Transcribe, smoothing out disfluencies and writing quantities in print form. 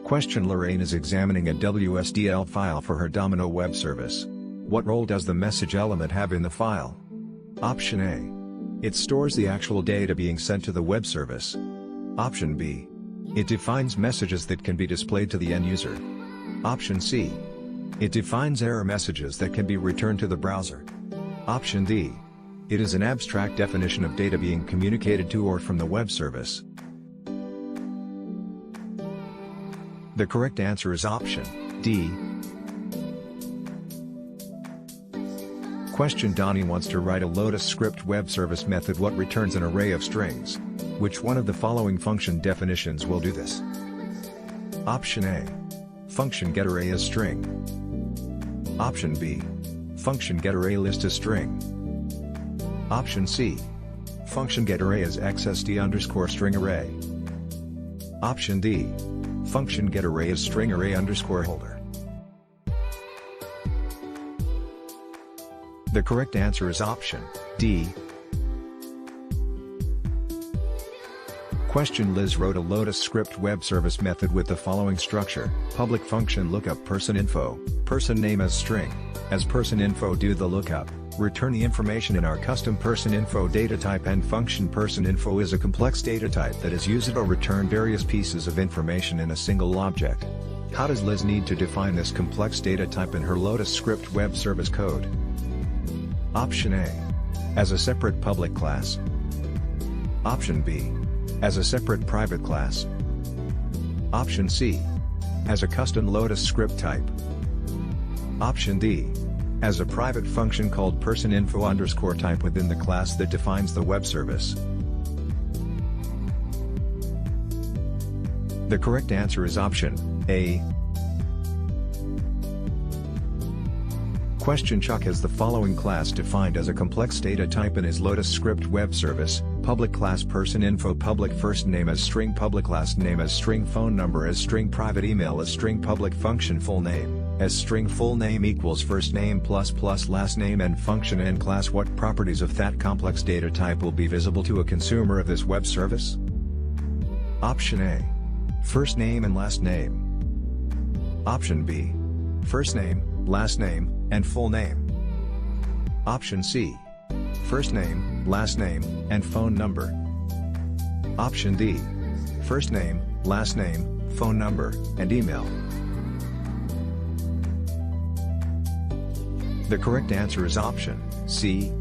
Question: Lorraine is examining a WSDL file for her Domino web service. What role does the message element have in the file? Option A. It stores the actual data being sent to the web service. Option B. It defines messages that can be displayed to the end user. Option C. It defines error messages that can be returned to the browser. Option D. It is an abstract definition of data being communicated to or from the web service. The correct answer is option D. Question: Donnie wants to write a Lotus script web service method what returns an array of strings. Which one of the following function definitions will do this? Option A. Function getArray as string. Option B. Function getArray list as string. Option C. Function getArray as XSD_string array. Option D. Function getArray as string array_holder. The correct answer is option D. Question: Liz wrote a Lotus script web service method with the following structure: public function lookup person info, person name as string, as person info do the lookup, return the information in our custom person info data type, and function person info is a complex data type that is used to return various pieces of information in a single object. How does Liz need to define this complex data type in her Lotus script web service code? Option A. As a separate public class. Option B. As a separate private class. Option C. As a custom Lotus script type. Option D. As a private function called personinfo_type within the class that defines the web service. The correct answer is option A. Question: Chuck has the following class defined as a complex data type in his Lotus script web service: public class person info, public first name as string, public last name as string, phone number as string, private email as string, public function full name as string, full name equals first name plus last name, and function end class. What properties of that complex data type will be visible to a consumer of this web service? Option A. First name and last name. Option B. First name, last name, and full name. Option C. First name, last name, and phone number. Option D. First name, last name, phone number, and email. The correct answer is option C.